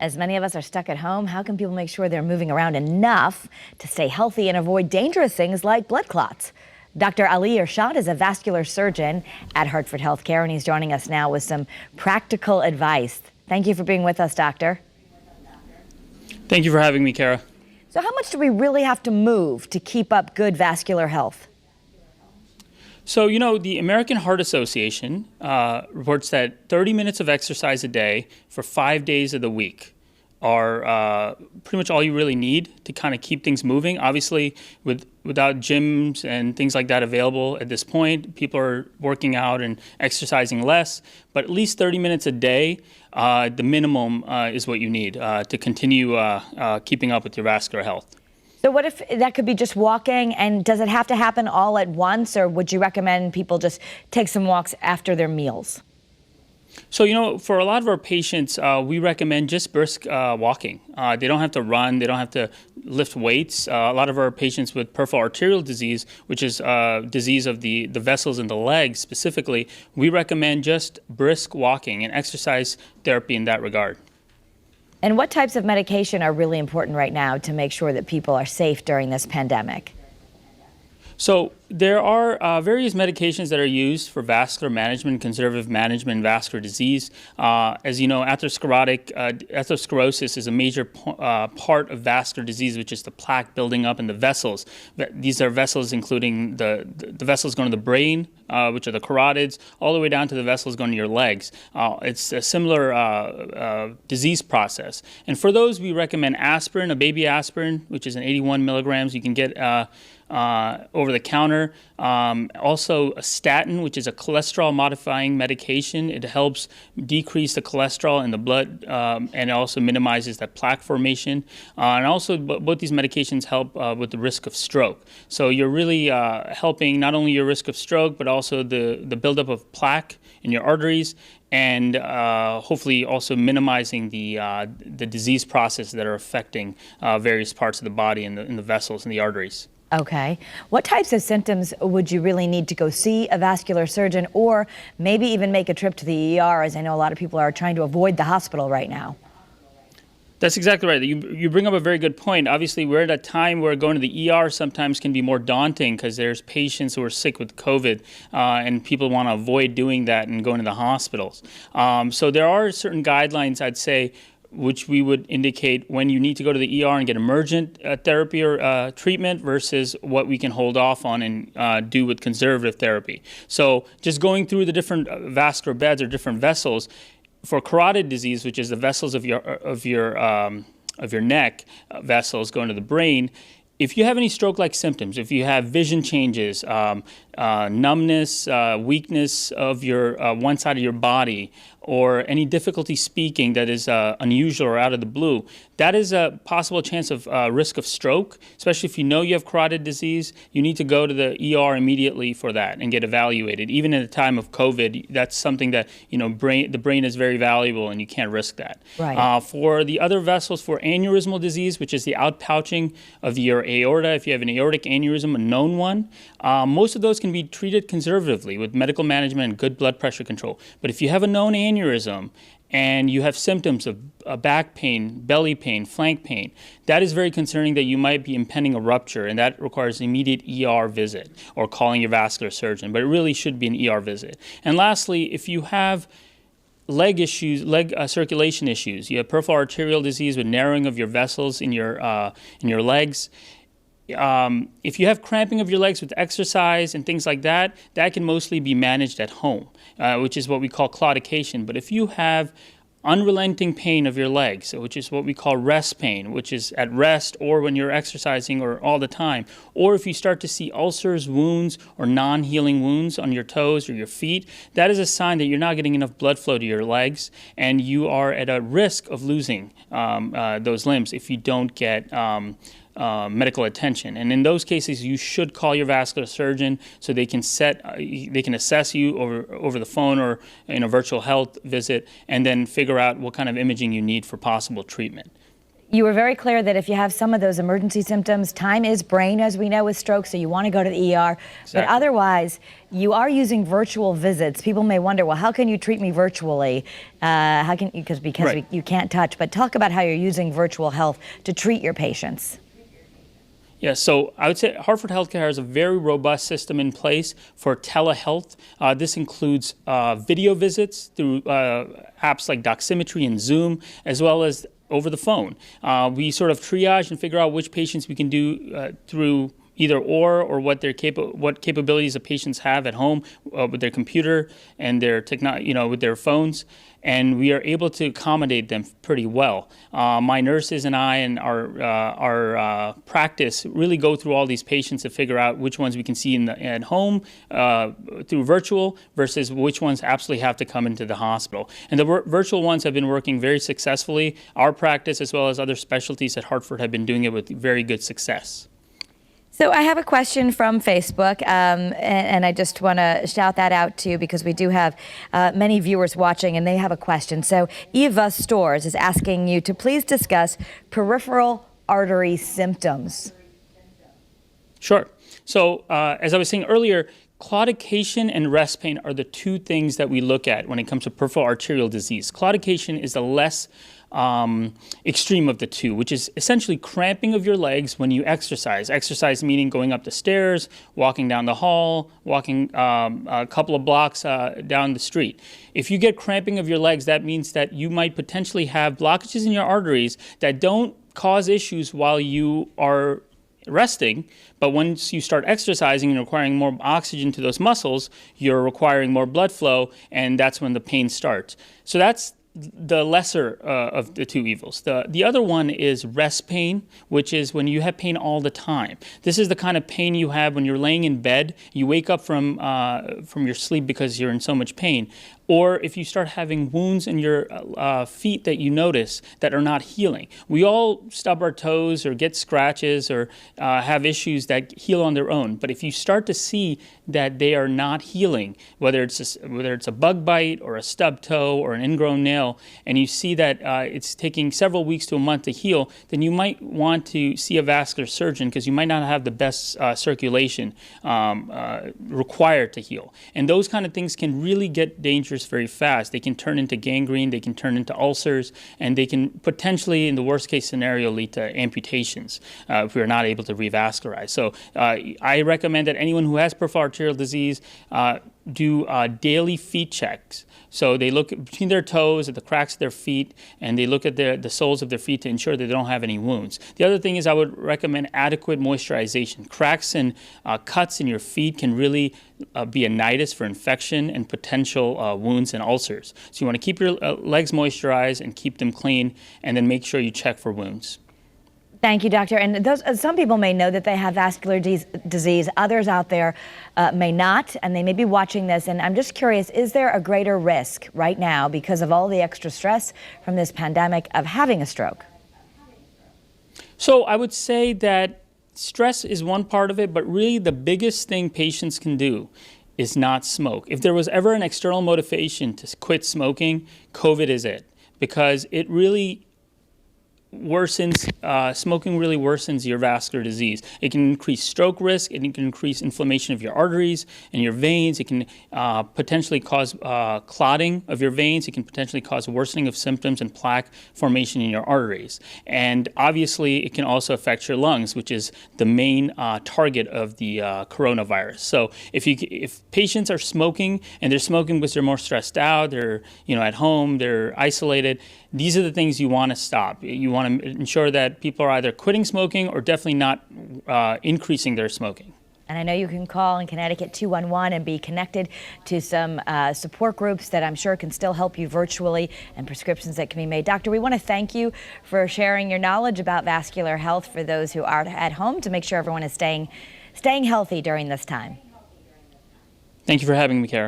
As many of us are stuck at home, how can people make sure they're moving around enough to stay healthy and avoid dangerous things like blood clots? Dr. Ali Irshad is a vascular surgeon at Hartford Healthcare, and he's joining us now with some practical advice. Thank you for being with us, doctor. Thank you for having me, Kara. So how much do we really have to move to keep up good vascular health? So, the American Heart Association reports that 30 minutes of exercise a day for 5 days of the week are pretty much all you really need to kind of keep things moving. Obviously, without gyms and things like that available at this point, people are working out and exercising less, but at least 30 minutes a day, the minimum is what you need to continue keeping up with your vascular health. So what if that could be just walking, and does it have to happen all at once, or would you recommend people just take some walks after their meals? So, for a lot of our patients, we recommend just brisk walking. They don't have to run. They don't have to lift weights. A lot of our patients with peripheral arterial disease, which is disease of the vessels in the legs specifically, we recommend just brisk walking and exercise therapy in that regard. And what types of medication are really important right now to make sure that people are safe during this pandemic? So there are various medications that are used for vascular management, conservative management, vascular disease. As you know, atherosclerosis is a major part of vascular disease, which is the plaque building up in the vessels. These are vessels including the vessels going to the brain, which are the carotids, all the way down to the vessels going to your legs. It's a similar disease process. And for those, we recommend aspirin, a baby aspirin, which is an 81 milligrams. You can get over the counter. Also a statin, which is a cholesterol modifying medication. It helps decrease the cholesterol in the blood and also minimizes that plaque formation. And also both these medications help with the risk of stroke. So you're really helping not only your risk of stroke, but also the buildup of plaque in your arteries, and hopefully also minimizing the disease processes that are affecting various parts of the body and in the vessels and the arteries. Okay. What types of symptoms would you really need to go see a vascular surgeon, or maybe even make a trip to the ER, as I know a lot of people are trying to avoid the hospital right now? That's exactly right. You bring up a very good point. Obviously, we're at a time where going to the ER sometimes can be more daunting because there's patients who are sick with COVID, and people want to avoid doing that and going to the hospitals. So there are certain guidelines, I'd say, which we would indicate when you need to go to the ER and get emergent therapy or treatment versus what we can hold off on and do with conservative therapy. So just going through the different vascular beds or different vessels, for carotid disease, which is the vessels of your neck vessels going to the brain, if you have any stroke-like symptoms, if you have vision changes, numbness, weakness of your one side of your body, or any difficulty speaking that is unusual or out of the blue, that is a possible chance of risk of stroke. Especially if you know you have carotid disease, you need to go to the ER immediately for that and get evaluated. Even in a time of COVID, that's something that the brain is very valuable, and you can't risk that. Right. For the other vessels, for aneurysmal disease, which is the outpouching of your aorta, if you have an aortic aneurysm, a known one, most of those can be treated conservatively with medical management and good blood pressure control. But if you have a known aneurysm and you have symptoms of back pain, belly pain, flank pain, that is very concerning that you might be impending a rupture, and that requires an immediate ER visit or calling your vascular surgeon. But it really should be an ER visit. And lastly, if you have leg issues, circulation issues, you have peripheral arterial disease with narrowing of your vessels in your legs. If you have cramping of your legs with exercise and things like that, that can mostly be managed at home, which is what we call claudication. But if you have unrelenting pain of your legs, which is what we call rest pain, which is at rest or when you're exercising or all the time, or if you start to see ulcers, wounds, or non-healing wounds on your toes or your feet, that is a sign that you're not getting enough blood flow to your legs, and you are at a risk of losing those limbs if you don't get medical attention. And in those cases, you should call your vascular surgeon so they can assess you over the phone or in a virtual health visit, and then figure out what kind of imaging you need for possible treatment. You were very clear that if you have some of those emergency symptoms, time is brain, as we know, with stroke, so you want to go to the ER. Exactly. But otherwise, you are using virtual visits. People may wonder, well, how can you treat me virtually? Because Right. you can't touch. But talk about how you're using virtual health to treat your patients. Yeah, so I would say Hartford Healthcare has a very robust system in place for telehealth. This includes video visits through apps like Doximetry and Zoom, as well as over the phone. We sort of triage and figure out which patients we can do through either or what what capabilities the patients have at home with their computer and their with their phones, and we are able to accommodate them pretty well. My nurses and I and our practice really go through all these patients to figure out which ones we can see at home through virtual versus which ones absolutely have to come into the hospital. And the virtual ones have been working very successfully. Our practice, as well as other specialties at Hartford, have been doing it with very good success. So I have a question from Facebook, and I just want to shout that out to you because we do have many viewers watching, and they have a question. So Eva Stores is asking you to please discuss peripheral artery symptoms. Sure. So as I was saying earlier, claudication and rest pain are the two things that we look at when it comes to peripheral arterial disease. Claudication is the less extreme of the two, which is essentially cramping of your legs when you exercise. Exercise meaning going up the stairs, walking down the hall, walking a couple of blocks down the street. If you get cramping of your legs, that means that you might potentially have blockages in your arteries that don't cause issues while you are resting, but once you start exercising and requiring more oxygen to those muscles, you're requiring more blood flow, and that's when the pain starts. So that's the lesser of the two evils. The other one is rest pain, which is when you have pain all the time. This is the kind of pain you have when you're laying in bed, you wake up from your sleep because you're in so much pain. Or if you start having wounds in your feet that you notice that are not healing. We all stub our toes or get scratches or have issues that heal on their own. But if you start to see that they are not healing, whether it's a bug bite or a stub toe or an ingrown nail, and you see that it's taking several weeks to a month to heal, then you might want to see a vascular surgeon because you might not have the best circulation required to heal. And those kind of things can really get dangerous very fast. They can turn into gangrene, they can turn into ulcers, and they can potentially, in the worst case scenario, lead to amputations if we're not able to revascularize. So I recommend that anyone who has peripheral arterial disease do daily feet checks. So they look between their toes at the cracks of their feet, and they look at the soles of their feet to ensure that they don't have any wounds. The other thing is I would recommend adequate moisturization. Cracks and cuts in your feet can really be a nidus for infection and potential wounds and ulcers. So you want to keep your legs moisturized and keep them clean, and then make sure you check for wounds. Thank you, doctor. And some people may know that they have vascular disease. Others out there may not, and they may be watching this. And I'm just curious, is there a greater risk right now because of all the extra stress from this pandemic of having a stroke? So I would say that stress is one part of it, but really the biggest thing patients can do is not smoke. If there was ever an external motivation to quit smoking, COVID is it, because it really smoking really worsens your vascular disease. It can increase stroke risk, it can increase inflammation of your arteries and your veins, it can potentially cause clotting of your veins, it can potentially cause worsening of symptoms and plaque formation in your arteries. And obviously it can also affect your lungs, which is the main target of the coronavirus. So if patients are smoking, and they're smoking because they're more stressed out, they're at home, they're isolated, these are the things you want to stop. You want to ensure that people are either quitting smoking or definitely not increasing their smoking. And I know you can call in Connecticut 211 and be connected to some support groups that I'm sure can still help you virtually, and prescriptions that can be made. Doctor, we want to thank you for sharing your knowledge about vascular health for those who are at home to make sure everyone is staying healthy during this time. Thank you for having me, Kara.